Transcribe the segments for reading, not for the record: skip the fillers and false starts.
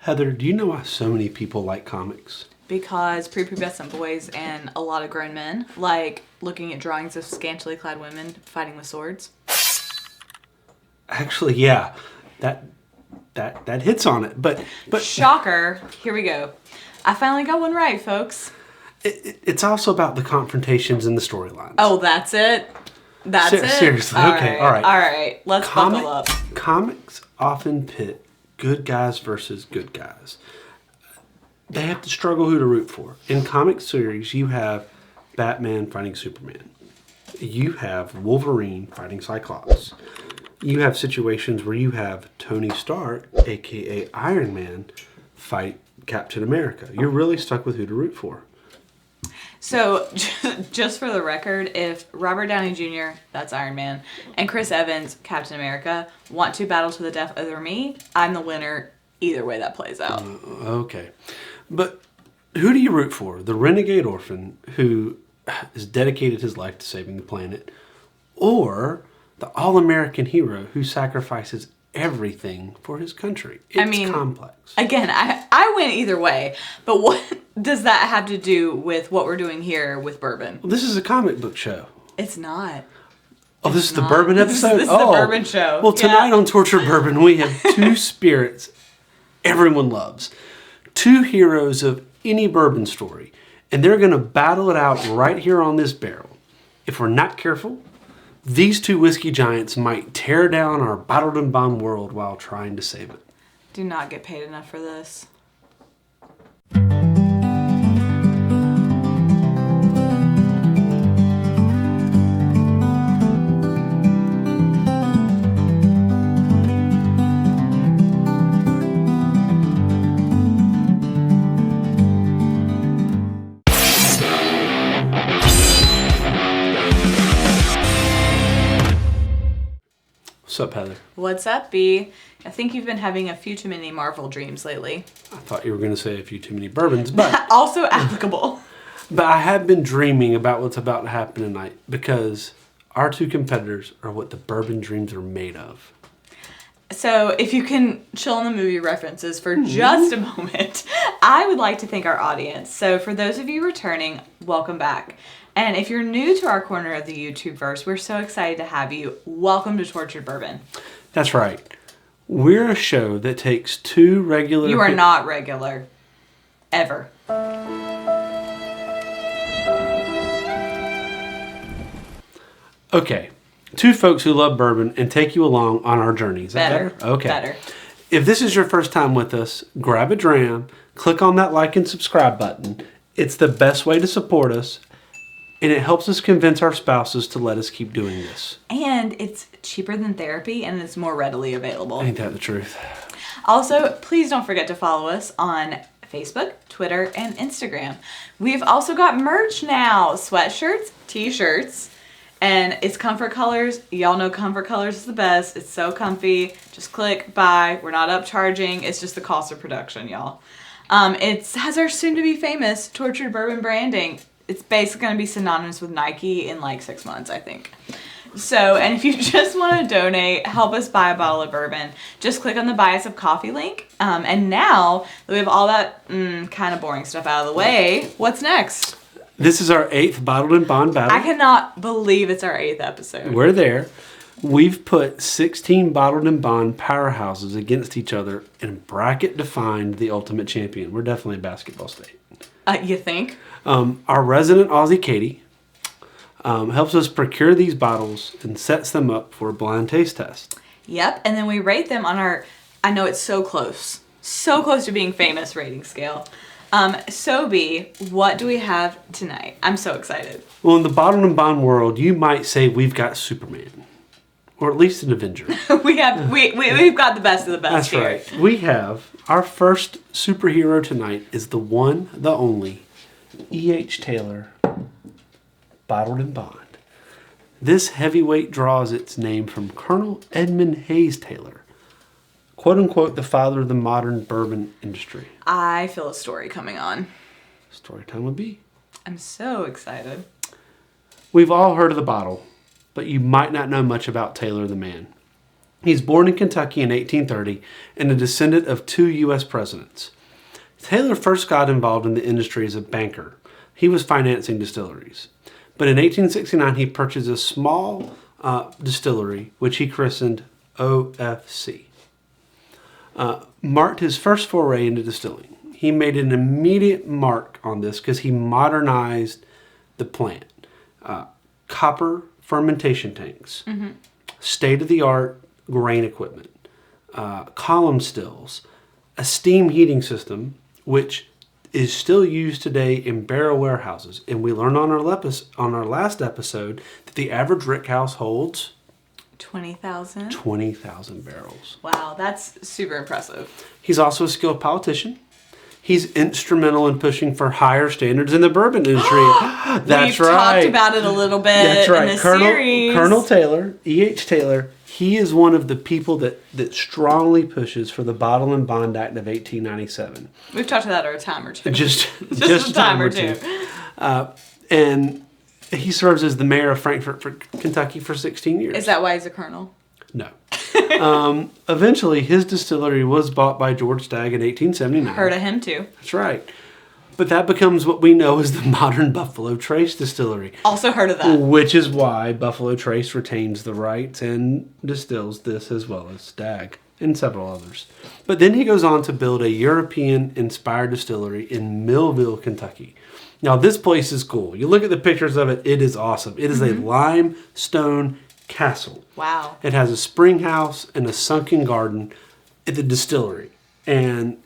Heather, do you know why so many people like comics? Because prepubescent boys and a lot of grown men like looking at drawings of scantily clad women fighting with swords. Actually, yeah, that hits on it. But shocker! Here we go. I finally got one right, folks. It's also about the confrontations and the storylines. Oh, that's it. That's it. Seriously, okay, all right. Let's buckle up. Comics often pit good guys versus good guys. They have to struggle who to root for. In comic series, you have Batman fighting Superman. You have Wolverine fighting Cyclops. You have situations where you have Tony Stark, a.k.a. Iron Man, fight Captain America. You're really stuck with who to root for. So, just for the record, if Robert Downey Jr., that's Iron Man, and Chris Evans, Captain America, want to battle to the death over me, I'm the winner either way that plays out. Okay. But who do you root for? The renegade orphan who has dedicated his life to saving the planet, or the all-American hero who sacrifices everything for his country? It's complex. Again, I win either way, but what does that have to do with what we're doing here with bourbon? Well, this is a comic book show. It's not. Oh, this is the bourbon episode? This is the bourbon show. Well, tonight on Tortured Bourbon, we have two spirits everyone loves. Two heroes of any bourbon story. And they're going to battle it out right here on this barrel. If we're not careful, these two whiskey giants might tear down our bottled and bond world while trying to save it. Do not get paid enough for this. What's up, Heather? What's up, B? I think you've been having a few too many Marvel dreams lately. I thought you were going to say a few too many bourbons, but... Also applicable. But I have been dreaming about what's about to happen tonight because our two competitors are what the bourbon dreams are made of. So if you can chill on the movie references for just a moment, I would like to thank our audience. So for those of you returning, welcome back. And if you're new to our corner of the YouTubeverse, we're so excited to have you. Welcome to Tortured Bourbon. That's right. We're a show that takes two regular... You are not regular. Ever. Okay. Two folks who love bourbon and take you along on our journey. Is that better? Okay. Better. If this is your first time with us, grab a dram, click on that like and subscribe button. It's the best way to support us, and it helps us convince our spouses to let us keep doing this. And it's cheaper than therapy, and it's more readily available. Ain't that the truth? Also, please don't forget to follow us on Facebook, Twitter, and Instagram. We've also got merch now. Sweatshirts, t-shirts, and it's comfort colors. Y'all know comfort colors is the best. It's so comfy. Just click, buy. We're not upcharging. It's just the cost of production, y'all. It has our soon-to-be famous Tortured Bourbon branding. It's basically going to be synonymous with Nike in like 6 months, I think. So, and if you just want to donate, help us buy a bottle of bourbon, just click on the Buy Us a Coffee link. And now that we have all that kind of boring stuff out of the way, what's next? This is our 8th Bottled and Bond battle. I cannot believe it's our 8th episode. We're there. We've put 16 Bottled and Bond powerhouses against each other and bracket defined the ultimate champion. We're definitely a basketball state. You think? Our resident Aussie, Katie, helps us procure these bottles and sets them up for a blind taste test. Yep, and then we rate them on our, I know it's so close to being famous rating scale. So B, what do we have tonight? I'm so excited. Well, in the Bottled and Bond world, you might say we've got Superman. Or at least an Avenger. we've got the best of the best. That's here. right. We have our first superhero tonight is the one, the only, E.H. Taylor, Bottled and Bond. This heavyweight draws its name from Colonel Edmund Hayes Taylor, quote unquote, the father of the modern bourbon industry. I feel a story coming on. Story time would be. I'm so excited. We've all heard of the bottle, but you might not know much about Taylor the man. He's born in Kentucky in 1830 and a descendant of 2 U.S. presidents. Taylor first got involved in the industry as a banker. He was financing distilleries. But in 1869, he purchased a small distillery, which he christened OFC. Marked his first foray into distilling. He made an immediate mark on this because he modernized the plant. Copper fermentation tanks, state-of-the-art grain equipment, column stills, a steam heating system, which is still used today in barrel warehouses. And we learned on our last episode that the average rick house holds 20,000? 20,000 barrels. Wow, that's super impressive. He's also a skilled politician. He's instrumental in pushing for higher standards in the bourbon industry. That's We've right. talked about it a little bit That's right. in the series. Colonel Taylor, E.H. Taylor, he is one of the people that strongly pushes for the Bottle and Bond Act of 1897. We've talked about it a time or two. Just a time or two. And he serves as the mayor of Frankfort, Kentucky for 16 years. Is that why he's a colonel? No. Eventually, his distillery was bought by George Stagg in 1879. Heard of him too. That's right. But that becomes what we know as the modern Buffalo Trace distillery. Also heard of that. Which is why Buffalo Trace retains the rights and distills this as well as Stagg and several others. But then he goes on to build a European-inspired distillery in Millville, Kentucky. Now, this place is cool. You look at the pictures of it, it is awesome. It is a limestone castle. Wow. It has a spring house and a sunken garden at the distillery. And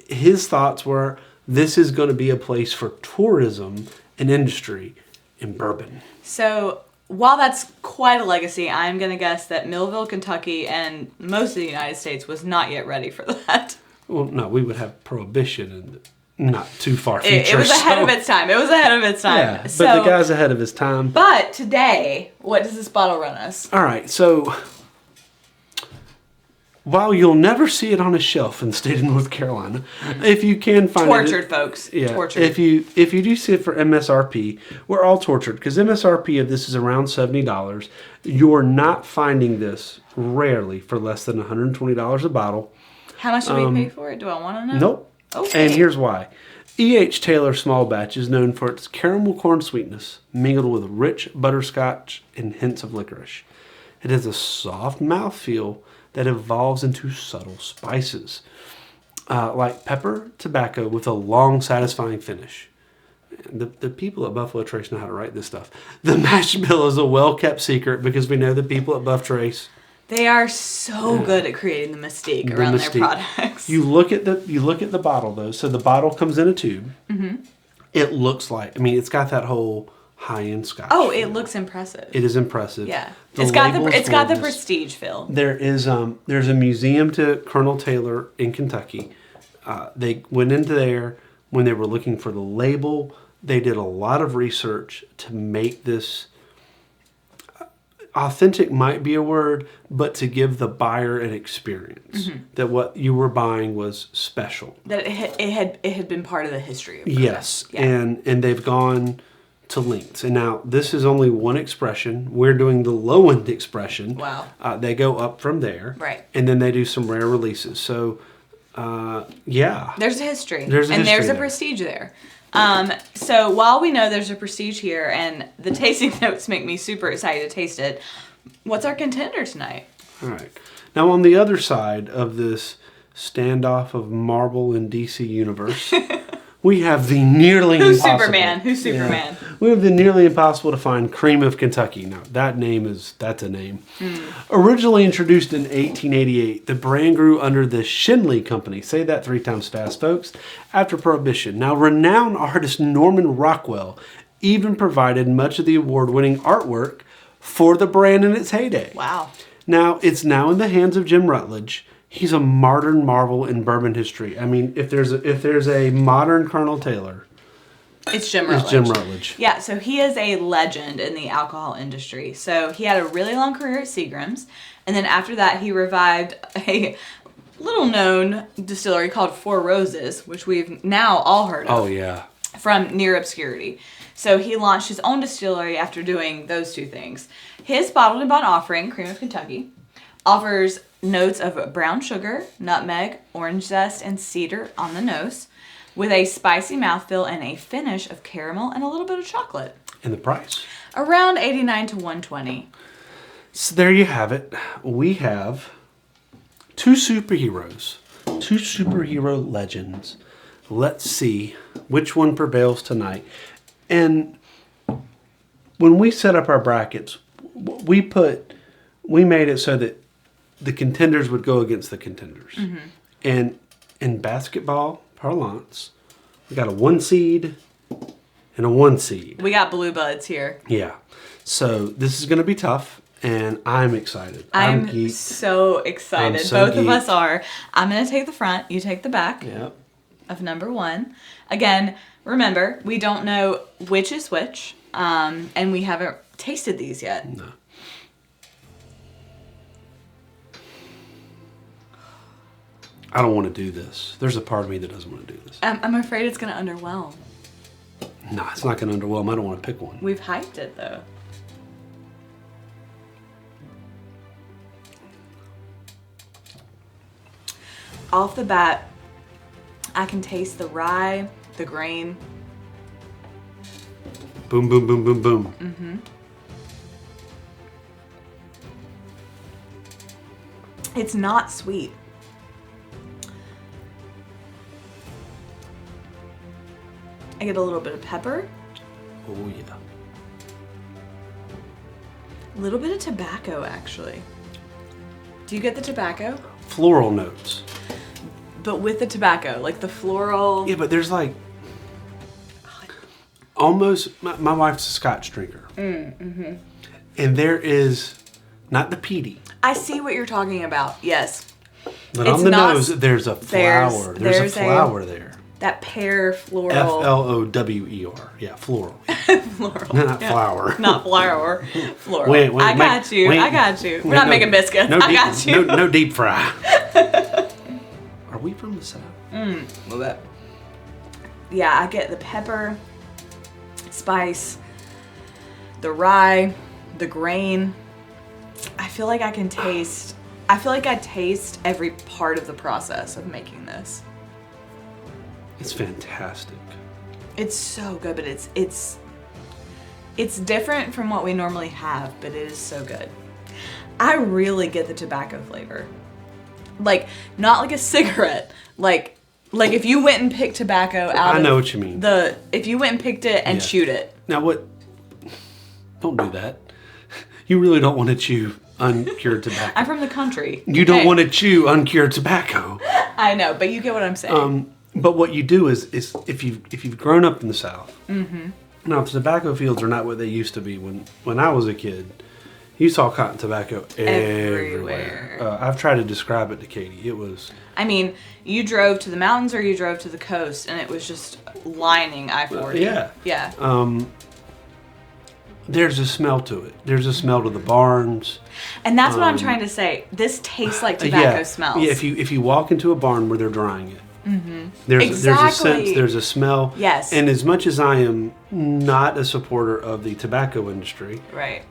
his thoughts were, this is going to be a place for tourism and industry in bourbon. So, while that's quite a legacy, I'm going to guess that Millville, Kentucky, and most of the United States was not yet ready for that. Well, no, we would have prohibition in not too far future. It was ahead of its time. Yeah, but the guy's ahead of his time. But today, what does this bottle run us? All right, so while you'll never see it on a shelf in the state of North Carolina, if you can find tortured, folks. Yeah, tortured. If you do see it for MSRP, we're all tortured because MSRP of this is around $70. You're not finding this rarely for less than $120 a bottle. How much do we pay for it? Do I want to know? Nope. Okay. And here's why. E.H. Taylor Small Batch is known for its caramel corn sweetness, mingled with rich butterscotch and hints of licorice. It has a soft mouthfeel that evolves into subtle spices, like pepper, tobacco, with a long, satisfying finish. The people at Buffalo Trace know how to write this stuff. The mash bill is a well-kept secret because we know the people at Buff Trace. They are so good at creating the mystique around their products. You look at the bottle though. So the bottle comes in a tube. Mm-hmm. It looks like, it's got that whole high-end Scotch. Oh, it looks impressive. It is impressive. Yeah, it's got the prestige feel. There's a museum to Colonel Taylor in Kentucky. They went into there when they were looking for the label. They did a lot of research to make this. Authentic might be a word, but to give the buyer an experience that what you were buying was special. That it had been part of the history of bourbon. Yes, yeah. and they've gone to lengths. And now this is only one expression. We're doing the low end expression. Wow. They go up from there. Right. And then they do some rare releases. So, yeah. There's a history. There's a prestige there. So while we know there's a prestige here and the tasting notes make me super excited to taste it, what's our contender tonight? All right. Now on the other side of this standoff of Marvel and DC universe, we have the nearly impossible. Who's Superman? Yeah. We have the nearly impossible to find Cream of Kentucky. Now, that's a name. Originally introduced in 1888, the brand grew under the Shinley Company. Say that 3 times fast, folks. After Prohibition. Now, renowned artist Norman Rockwell even provided much of the award-winning artwork for the brand in its heyday. Wow. Now, it's now in the hands of Jim Rutledge. He's a modern marvel in bourbon history. If there's a modern Colonel Taylor, it's Jim Rutledge. It's Jim Rutledge. Yeah, so he is a legend in the alcohol industry. So he had a really long career at Seagram's, and then after that he revived a little-known distillery called Four Roses, which we've now all heard of. Oh, yeah. From near obscurity. So he launched his own distillery after doing those two things. His bottled and bond offering, Cream of Kentucky, Offers notes of brown sugar, nutmeg, orange zest, and cedar on the nose, with a spicy mouthfeel and a finish of caramel and a little bit of chocolate. And the price? Around $89 to $120. So there you have it. We have two superhero legends. Let's see which one prevails tonight. And when we set up our brackets, we made it so that the contenders would go against the contenders. Mm-hmm. And in basketball parlance, we got a 1 seed and a 1 seed. We got blue buds here. Yeah. So this is going to be tough, and I'm excited. I'm so excited. Both of us are. I'm going to take the front. You take the back of number 1. Again, remember, we don't know which is which, and we haven't tasted these yet. No. I don't want to do this. There's a part of me that doesn't want to do this. I'm afraid it's going to underwhelm. No, it's not going to underwhelm. I don't want to pick one. We've hyped it, though. Off the bat, I can taste the rye, the grain. Boom, boom, boom, boom, boom. Mm-hmm. It's not sweet. I get a little bit of pepper. Oh, yeah. A little bit of tobacco, actually. Do you get the tobacco? Floral notes. But with the tobacco, like the floral. Yeah, but there's like almost. My wife's a Scotch drinker. Mm-hmm. And there is not the peaty. I see what you're talking about. Yes. But on the nose, there's a flower. There's a flower there. That pear floral. Flower. Yeah, floral. Floral. Not flower. Not flower. Floral. Wait, I got you. We're not making biscuits. I got you. No deep fry. Are we from the South? A little bit. Yeah, I get the pepper, spice, the rye, the grain. I feel like I taste every part of the process of making this. It's fantastic. It's so good, but it's different from what we normally have, but it is so good. I really get the tobacco flavor. Like, not like a cigarette. Like if you went and picked tobacco out I know what you mean. If you went and picked it and chewed it. Now what? Don't do that. You really don't want to chew uncured tobacco. I'm from the country. You don't want to chew uncured tobacco. I know, but you get what I'm saying. But what you do is if you've grown up in the South. Mm-hmm. Now, the tobacco fields are not what they used to be when I was a kid. You saw cotton tobacco everywhere. I've tried to describe it to Katie. It was. I mean, you drove to the mountains or you drove to the coast, and it was just lining I-40. Yeah. Yeah. There's a smell to it. There's a smell to the barns. And that's what I'm trying to say. This tastes like tobacco smells. Yeah. If you walk into a barn where they're drying it. Mm-hmm. There's a sense, there's a smell. Yes. And as much as I am not a supporter of the tobacco industry, right.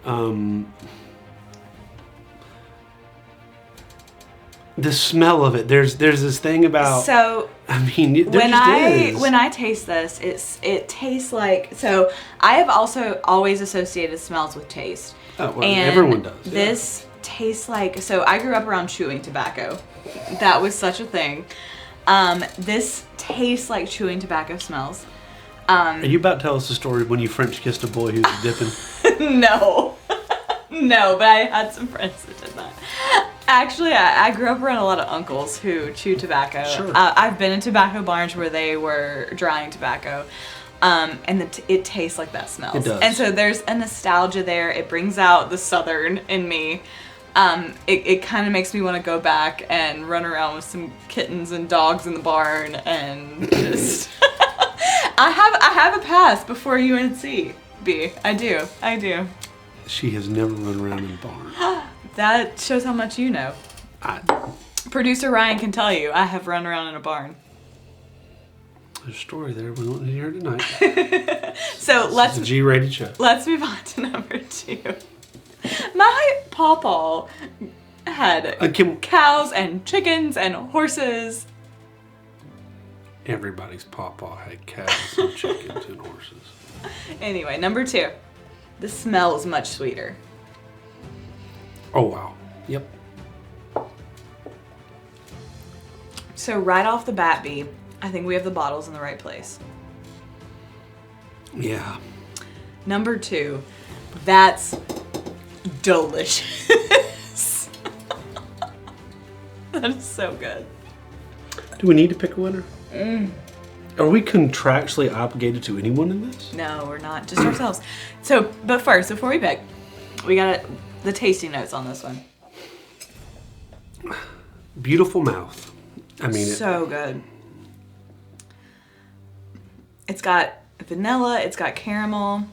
The smell of it, there's this thing about. So I mean, when I taste this, it tastes like. So I have also always associated smells with taste. Oh, well, and everyone does. Yeah. This tastes like. So I grew up around chewing tobacco. That was such a thing. This tastes like chewing tobacco smells. Are you about to tell us the story when you French kissed a boy who was dipping? No. No, but I had some friends that did that. Actually, I grew up around a lot of uncles who chew tobacco. Sure. I've been in tobacco barns where they were drying tobacco. And it tastes like that smells. It does. And so there's a nostalgia there. It brings out the Southern in me. It kind of makes me want to go back and run around with some kittens and dogs in the barn and just. I have a past before UNC, B. I do. She has never run around in a barn. That shows how much you know. Producer Ryan can tell you I have run around in a barn. There's a story there we want to hear tonight. So it's a G-rated show. Let's move on to number 2. My pawpaw had Kim- cows and chickens and horses. Everybody's pawpaw had cows and chickens and horses. Anyway, number 2. The smell is much sweeter. Oh, wow. Yep. So right off the bat, B, I think we have the bottles in the right place. Yeah. Number 2, that's delicious. That is so good. Do we need to pick a winner? Are we contractually obligated to anyone in this? No, we're not. Just ourselves. So, but first, before we pick, we got the tasting notes on this one. Beautiful mouth. I mean, So good. It's got vanilla. It's got caramel.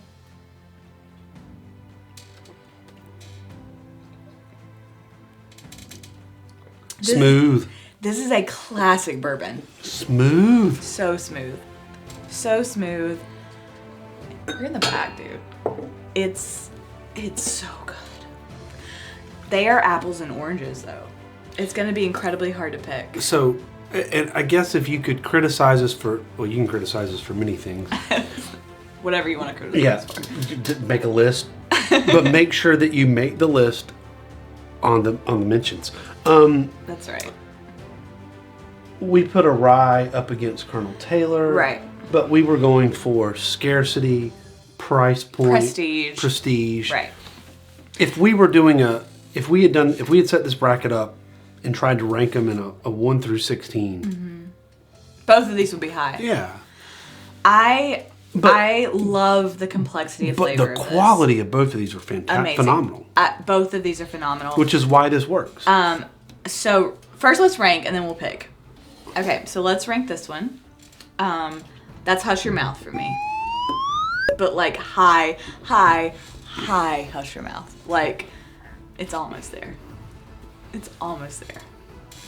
Smooth. This is a classic bourbon. Smooth. So smooth. So smooth. You're in the back, dude. It's so good. They are apples and oranges, though. It's going to be incredibly hard to pick. So, and I guess if you could criticize us for, well, you can criticize us for many things. Whatever you want to criticize for. Make a list, but make sure that you make the list on the mentions. That's right. We put a rye up against Colonel Taylor. Right. But we were going for scarcity, price point, prestige. Right. If we were doing if we had set this bracket up and tried to rank them in a 1 through 16. Mm-hmm. Both of these would be high. Yeah. I love the complexity of flavor. But the quality of both of these are phenomenal. Both of these are phenomenal. Which is why this works. So first let's rank and then we'll pick. Okay, so let's rank this one. That's Hush Your Mouth for me. But like high Hush Your Mouth. Like, it's almost there. It's almost there.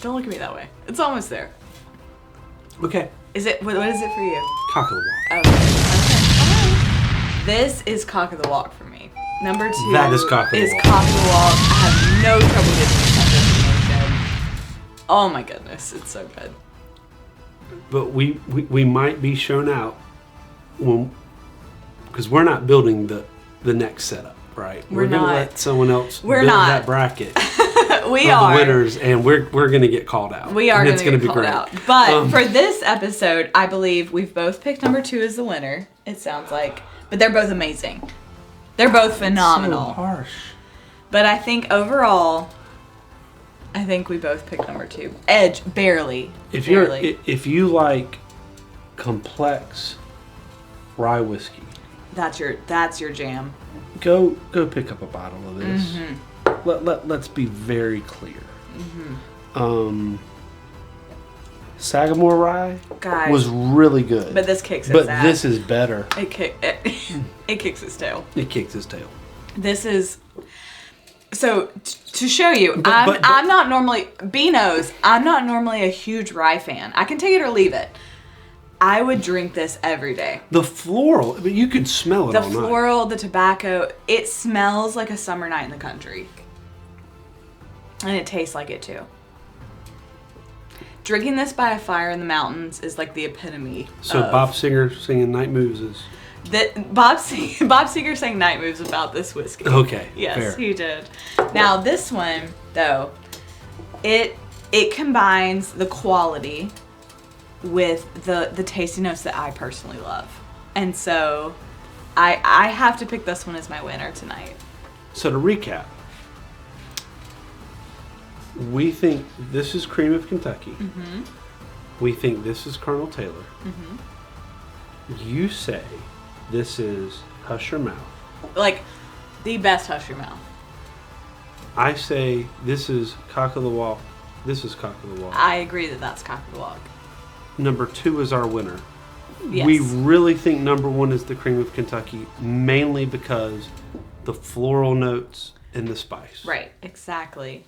Don't look at me that way. It's almost there. Okay. Is it? What is it for you? Cock of the walk. Okay. Alright. This is Cock of the Walk for me. Number 2 That is Cock of the Walk. Cock of the Walk. I have no trouble getting that designation. Oh my goodness, it's so good. But we might be shown out because we're not building the next setup, right? We're going to let someone else build that bracket. We of are the winners, and we're going to get called out. We are going to get called out. But for this episode, I believe we've both picked number 2 as the winner. It sounds like, but they're both amazing. They're both phenomenal. So harsh. But I think overall, we both picked number 2. Edge barely. If you like complex rye whiskey, that's your jam. Go pick up a bottle of this. Mm-hmm. Let's be very clear. Mm-hmm. Sagamore rye was really good. But this kicks its ass. But this is better. It kicks its tail. It kicks its tail. This is... So, to show you, I'm not normally... B knows, I'm not normally a huge rye fan. I can take it or leave it. I would drink this every day. The floral, I mean, you could smell it all night. The floral, the tobacco, it smells like a summer night in the country. And it tastes like it too. Drinking this by a fire in the mountains is like the epitome. So Bob Singer singing Night Moves is... Bob Seger sang Night Moves about this whiskey. Okay, yes, fair. He did. Now this one, though, it combines the quality with the tasty notes that I personally love, and so I have to pick this one as my winner tonight. So to recap, we think this is Cream of Kentucky. Mm-hmm. We think this is Colonel Taylor. Mm-hmm. You say this is Hush Your Mouth. Like, the best Hush Your Mouth. I say this is Cock of the Walk. This is Cock of the Walk. I agree that that's Cock of the Walk. Number 2 is our winner. Yes. We really think number 1 is the Cream of Kentucky, mainly because the floral notes and the spice. Right, exactly.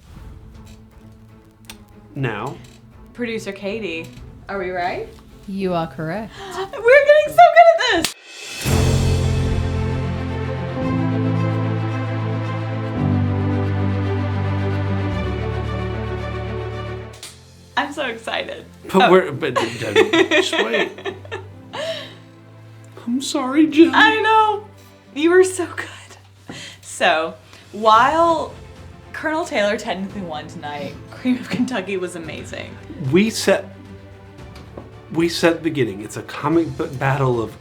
Now, Producer Katie, are we right? You are correct. We're getting so good at this! so excited. But just wait. I'm sorry, Jim. I know. You were so good. So, while Colonel Taylor technically won tonight, Cream of Kentucky was amazing. We said at the beginning, it's a comic book battle of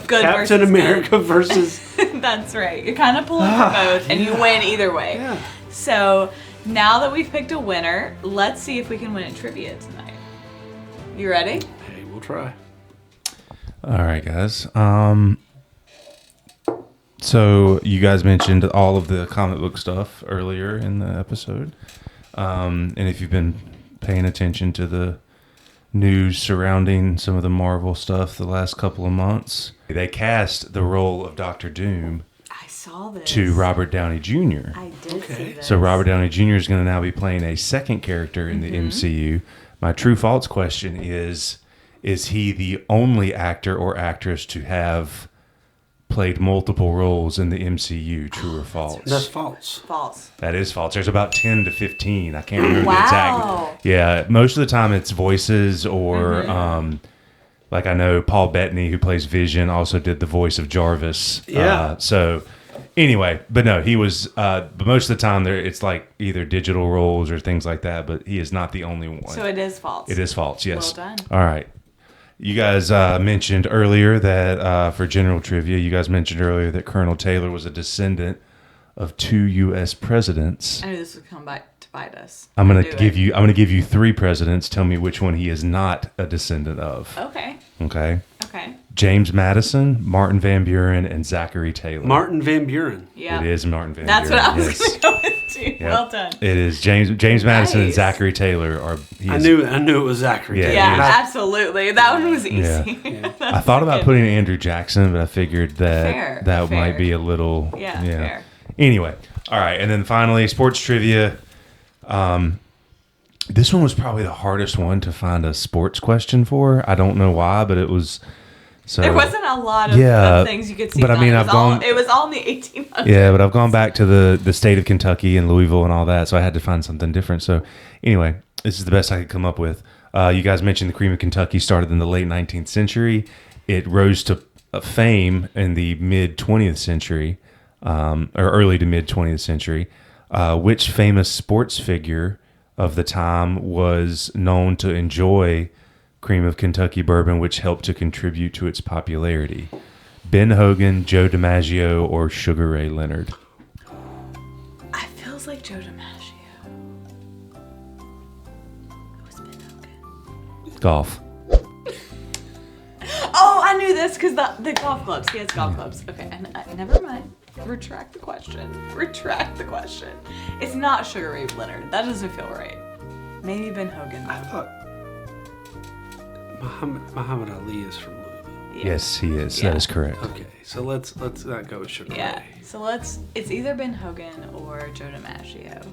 good Captain versus America versus... That's right. You're kind of pulling for both, and you win either way. Yeah. So, now that we've picked a winner, let's see if we can win at trivia tonight. You ready? Hey, we'll try. All right, guys. So you guys mentioned all of the comic book stuff earlier in the episode. And if you've been paying attention to the news surrounding some of the Marvel stuff the last couple of months, they cast the role of Doctor Doom I saw this. to Robert Downey Jr. I did see this. So Robert Downey Jr. is going to now be playing a second character in the MCU. My true false question is he the only actor or actress to have played multiple roles in the MCU, true or false? That's false. False. That is false. There's about 10 to 15. I can't remember the Wow. exact. Yeah, most of the time it's voices or like I know Paul Bettany, who plays Vision, also did the voice of Jarvis. Yeah. So anyway, but no, he was, but most of the time it's like either digital roles or things like that, but he is not the only one. So it is false. It is false, yes. Well done. All right. You guys mentioned earlier that, for general trivia, that Colonel Taylor was a descendant of 2 U.S. presidents. I knew this would come back to bite us. I'm gonna give you 3 presidents. Tell me which one he is not a descendant of. Okay. Okay. Okay. James Madison, Martin Van Buren, and Zachary Taylor. Martin Van Buren. Yeah. It is Martin Van That's Buren. what I was yes. going to go with too. Yep. Well done. It is James Madison and Nice. Zachary Taylor are. I knew it was Zachary. Yeah. Yeah, Yeah. absolutely. That one was easy. Yeah. I thought about putting Andrew Jackson, but I figured that Fair. might be a little. Yeah, fair. Anyway, all right, and then finally, sports trivia. This one was probably the hardest one to find a sports question for. I don't know why, but it was. So There wasn't a lot of things you could see. but I mean, it was all in the 1800s. Yeah, but I've gone back to the state of Kentucky and Louisville and all that, so I had to find something different. So anyway, this is the best I could come up with. You guys mentioned the Cream of Kentucky started in the late 19th century. It rose to fame in the mid 20th century, or early to mid 20th century. Which famous sports figure of the time was known to enjoy Cream of Kentucky bourbon, which helped to contribute to its popularity? Ben Hogan, Joe DiMaggio, or Sugar Ray Leonard? I feels like Joe DiMaggio. It was Ben Hogan. Golf. Oh, I knew this because the golf clubs. He has golf clubs. Okay, and never mind. Retract the question. It's not Sugar Ray Leonard. That doesn't feel right. Maybe Ben Hogan. I thought Muhammad Ali is from Louisville. Yeah. Yes, he is. Yeah. That is correct. Okay, so let's not go with Sugar Yeah. Ray. So it's either Ben Hogan or Joe DiMaggio.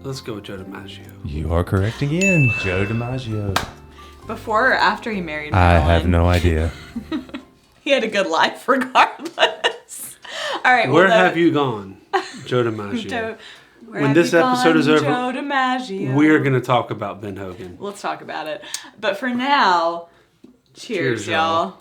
Let's go with Joe DiMaggio. You are correct again, Joe DiMaggio. Before or after he married I Marilyn? have no idea. He had a good life regardless. All right. Where have you gone, Joe DiMaggio? When this episode is over, Joe DiMaggio. we're going to talk about Ben Hogan. Let's talk about it. But for now, cheers, Cheers, y'all. y'all.